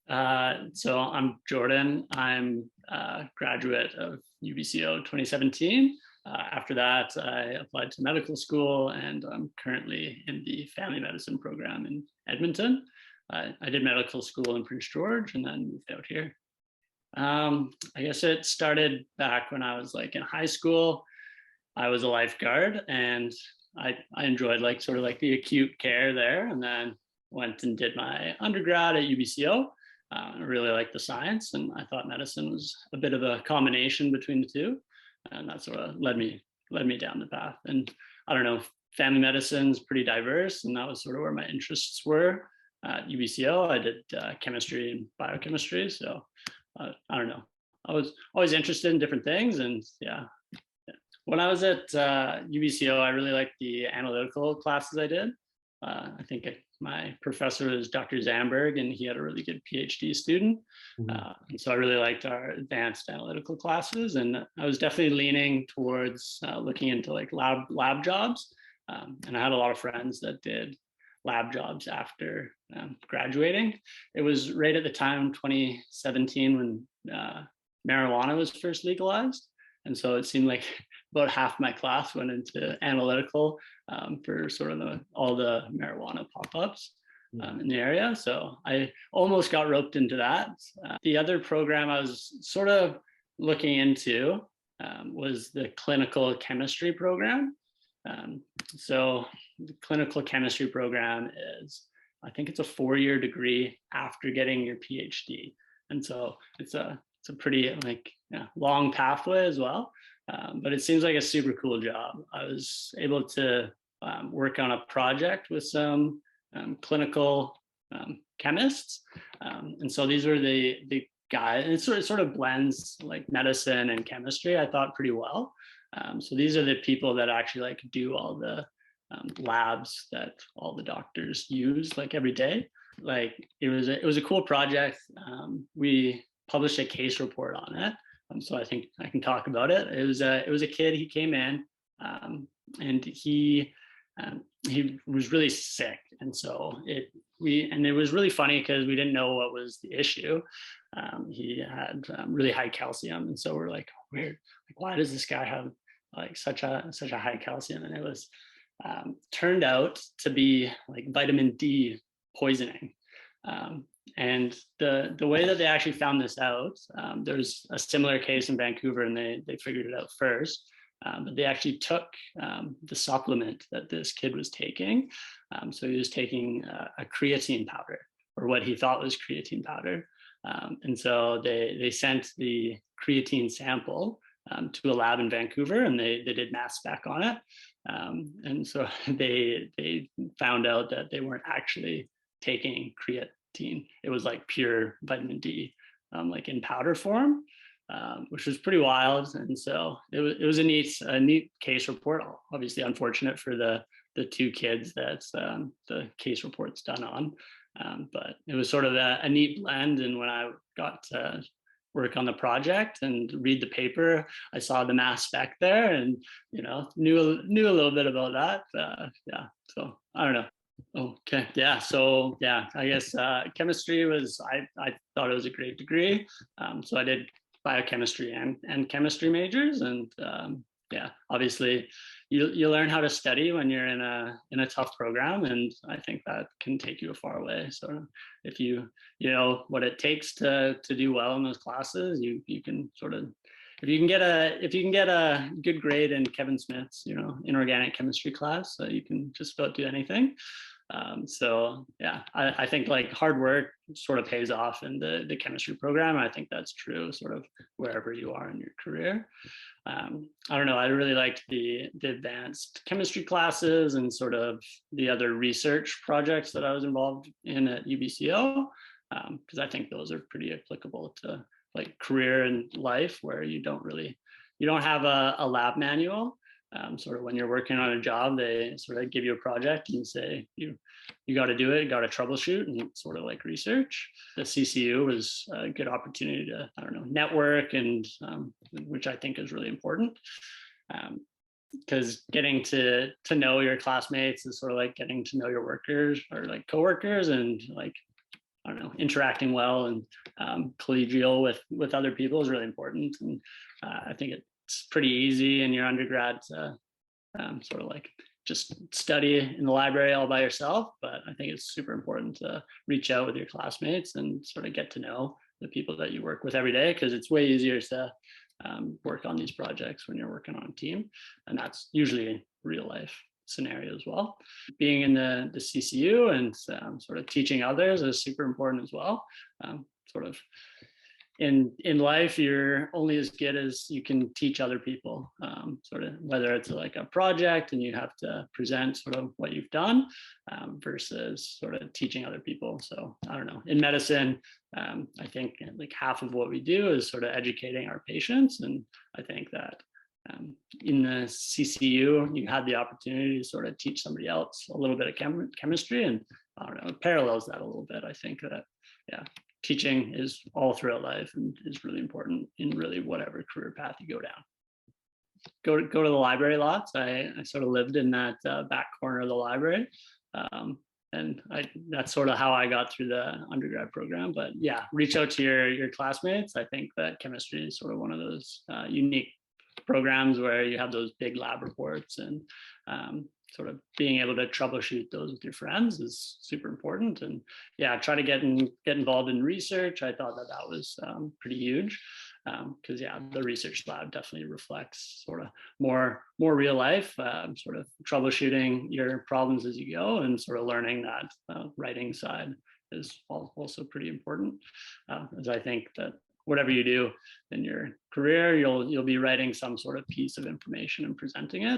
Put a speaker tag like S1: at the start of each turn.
S1: So I'm Jordan. I'm a graduate of UBCO 2017. After that, I applied to medical school and I'm currently in the family medicine program in Edmonton. I did medical school in Prince George and then moved out here. I guess it started back when I was like in high school. I was a lifeguard and I enjoyed like sort of like the acute care there, and then went and did my undergrad at UBCO. I really liked the science, and I thought medicine was a bit of a combination between the two, and that sort of led me down the path. And I don't know, family medicine is pretty diverse, and that was sort of where my interests were. At UBCO, I did chemistry and biochemistry, so I don't know. I was always interested in different things, and yeah. When I was at UBCO, I really liked the analytical classes I did. I think my professor was Dr. Zamberg, and he had a really good PhD student.
S2: Mhm.
S1: And so I really liked our advanced analytical classes, and I was definitely leaning towards looking into like lab jobs. And I had a lot of friends that did lab jobs after graduating. It was right at the time, 2017, when marijuana was first legalized. And so it seemed like about half my class went into analytical for sort of all the marijuana pop-ups in the area. So I almost got roped into that. The other program I was sort of looking into was the clinical chemistry program. So the clinical chemistry program is, I think it's a 4-year degree after getting your PhD. And so it's a pretty like long pathway as well. But it seems like a super cool job. I was able to work on a project with some clinical chemists, and so these were the guys. And it sort of blends like medicine and chemistry, I thought, pretty well. So these are the people that actually like do all the labs that all the doctors use like every day. Like it was a cool project. We published a case report on it. So I think I can talk about it. It was a kid. He came in, and he was really sick, and so it was really funny because we didn't know what was the issue. He had really high calcium, and so we're like, weird. Like, why does this guy have like such a high calcium? And it was turned out to be like vitamin D poisoning. And the way that they actually found this out, there's a similar case in Vancouver, and they figured it out first. But they actually took the supplement that this kid was taking. So he was taking a creatine powder, or what he thought was creatine powder. And so they sent the creatine sample to a lab in Vancouver, and they did mass spec on it. And so they found out that they weren't actually taking creatine. It was like pure vitamin D, like in powder form, which was pretty wild. And so it was a neat case report. Obviously, unfortunate for the two kids that the case report's done on, but it was sort of a neat blend. And when I got to work on the project and read the paper, I saw the mass spec there, and knew a little bit about that. Yeah, so I don't know. Okay, yeah. So yeah, I guess chemistry was, I thought it was a great degree. So I did biochemistry and chemistry majors, and yeah, obviously you learn how to study when you're in a tough program, and I think that can take you a far way. So if you know what it takes to do well in those classes, you can sort of, if you can get a good grade in Kevin Smith's inorganic chemistry class, you can just about do anything. So yeah, I think like hard work sort of pays off in the chemistry program. I think that's true sort of wherever you are in your career. I don't know, I really liked the advanced chemistry classes and sort of the other research projects that I was involved in at UBCO, because I think those are pretty applicable to like career and life, where you don't have a lab manual. Sort of when you're working on a job, they sort of give you a project and say you got to do it, you got to troubleshoot, and sort of like research. The CCU was a good opportunity to, I don't know, network, and which I think is really important, because getting to know your classmates is sort of like getting to know your workers or like coworkers, and like I don't know, interacting well and collegial with other people is really important. And I think it's pretty easy in your undergrad to sort of like just study in the library all by yourself. But I think it's super important to reach out with your classmates and sort of get to know the people that you work with every day, because it's way easier to work on these projects when you're working on a team. And that's usually real life scenario as well. Being in the CCU and sort of teaching others is super important as well. Sort of in life, you're only as good as you can teach other people, sort of whether it's like a project and you have to present sort of what you've done versus sort of teaching other people. So I don't know, in medicine, I think like half of what we do is sort of educating our patients. And I think that in the CCU, you had the opportunity to sort of teach somebody else a little bit of chemistry, and I don't know, it parallels that a little bit. I think that, yeah, teaching is all throughout life and is really important in really whatever career path you go down. Go to the library lots. I sort of lived in that back corner of the library. And that's sort of how I got through the undergrad program. But yeah, reach out to your classmates. I think that chemistry is sort of one of those unique programs where you have those big lab reports, and sort of being able to troubleshoot those with your friends is super important. And yeah, try to get involved in research. I thought that was pretty huge, because yeah, the research lab definitely reflects sort of more real life, sort of troubleshooting your problems as you go, and sort of learning that writing side is also pretty important, as I think that whatever you do in your career, you'll be writing some sort of piece of information and presenting it.